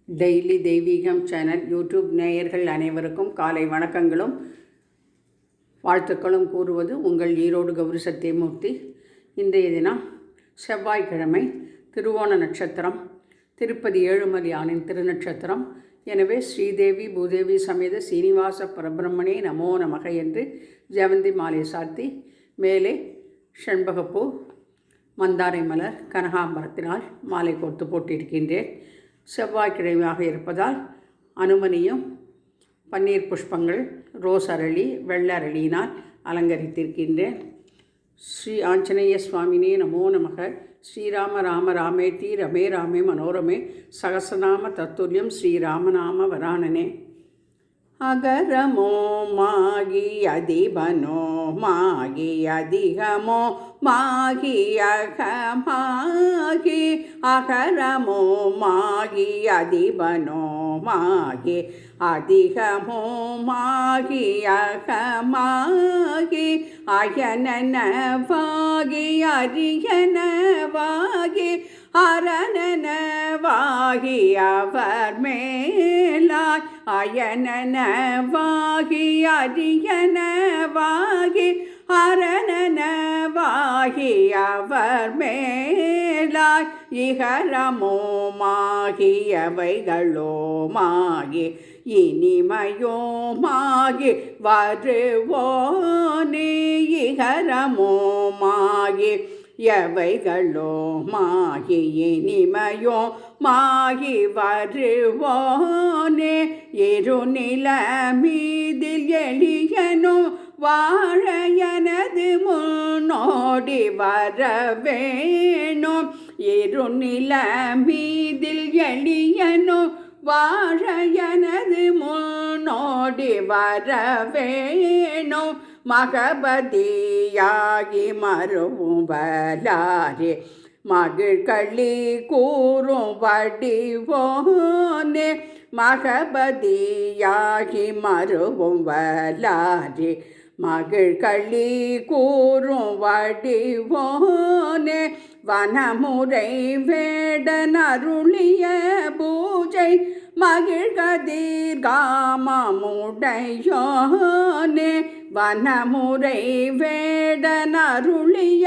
Daily தெய்வீகம் channel YouTube நேயர்கள் அனைவருக்கும் காலை வணக்கங்களும் வாழ்த்துக்களும் கூறுவது உங்கள் ஈரோடு கௌரி சத்தியமூர்த்தி. இன்றைய தினம் செவ்வாய்க்கிழமை, திருவோண நட்சத்திரம், திருப்பதி ஏழுமலையானின் திருநட்சத்திரம். எனவே ஸ்ரீதேவி பூதேவி சமேத சீனிவாச பரபிரம்மனே நமோ நமக என்று ஜெவந்தி மாலை சாத்தி மேலே செண்பகப்பூ, மந்தாரை மலர், கனகாம்பரத்தினால் மாலை கோர்த்து போட்டிருக்கின்றேன். செவ்வாய்க்கிழமையாக இருப்பதால் அனுமனியும் பன்னீர் புஷ்பங்கள், ரோஸ் அரளி, வெள்ளரளியினால் அலங்கரித்திருக்கின்றேன். ஸ்ரீ ஆஞ்சநேய சுவாமினே நமோ நமக. ஸ்ரீராம ராம ராமேதி ரமே ராமே மனோரமே சகசநாம தத்துல்யம் ஸ்ரீராமநாம வரானனே. அகரமோ மாகி அதிபனோ மாகி அதிகமோ மாகி அகமாகி அகரமோ மாகி அதிபனோ மாகி அதிகமோ மாகி அகமாகி அயனனவாகி அரியனவாகி அரணனவாகி அவர் மேலாய் அயனனவாகி அரியனவாகி அரணனவாகி அவர் மேலாய் இகரமோமாகியவைகளோமாகி இனிமையோமாகி வருவோனே. இகரமோமாகி எவைகளோமாகி இனிமையோ மாகி வருவோனே. இருநில மீதில் எளியனோ வாழ எனது முன்னோடி வரவேணும். இருநில மீதில் எளியனோ வாழ எனது முன்னோடி வரவேணும். மகபதியாகி மருவும் வலாரே மகிழ்களி கூறும் வடிவோனே. மகபதியாகி மருவும் வலாரே மகிழ்களி கூறும் வடிவோனே. வனமுறை வேடன் அருளிய பூஜை மகிழ்கதிர்காமமுடையோனே. வனமுறை வேடன் அருளிய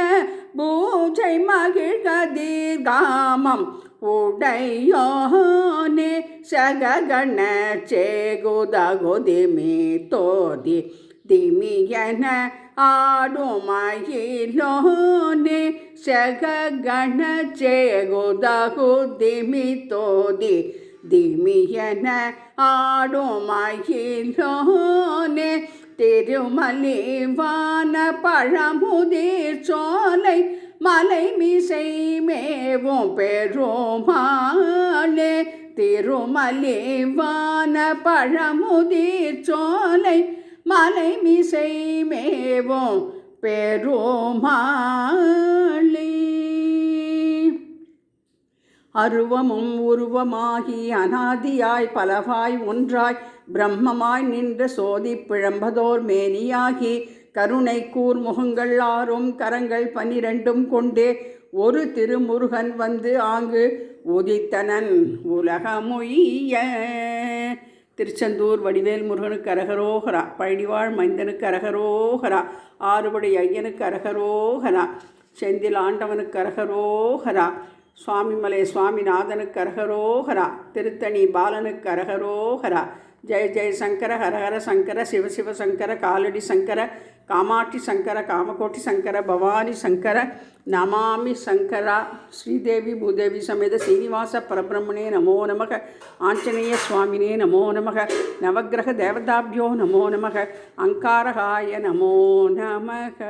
பூஜை மகிழ்கதிர்காமம் உடையோனே. சககண சேகுதகுதிமி தோதி திமியன ஆடுமயிலோனே. சககண சேகுதகுதிமி தோதி திமியன ஆடுமயிலோனே. திருமலிவான பழமுதிர் சோலை மலை மிசை மேவும் பெருமாளே. திருமலிவான பழமுதிர் சோலை மலை மிசை மேவும் பெருமாளே. அருவமும் உருவமாகி அனாதியாய் பலவாய் ஒன்றாய் பிரம்மமாய் நின்ற சோதி பிழம்பதோர் மேனியாகி கருணை கூர் முகங்கள் 6 கரங்கள் 12 கொண்டே ஒரு திருமுருகன் வந்து ஆங்கு உதித்தனன் உலகமுய்ய. திருச்செந்தூர் வடிவேல் முருகனுக்கு அரகரோகரா. பழனிவாழ் மைந்தனுக்கு அரகரோகரா. ஆறுபடை ஐயனுக்கு அரகரோகரா. செந்தில் ஆண்டவனுக்கு அரகரோகரா. சுவாமிமலை சுவாமிநாதனுக்கு அரகரோகரா. திருத்தணி பாலனுக்கு அரகரோகரா. ஜெய ஜெய சங்கர ஹரஹர சங்கர சிவசிவ சங்கர காலடி சங்கர காமாட்சி சங்கர காமகோட்டி சங்கர பவானி சங்கர நமாமி சங்கரா. ஸ்ரீதேவி பூதேவி சமேத சீனிவாச பரபிரம்மனே நமோ நமக. ஆஞ்சநேய சுவாமினே நமோ நமக. நவக்கிரக தேவதாபியோ நமோ நமக. அங்காரகாய நமோ நமக.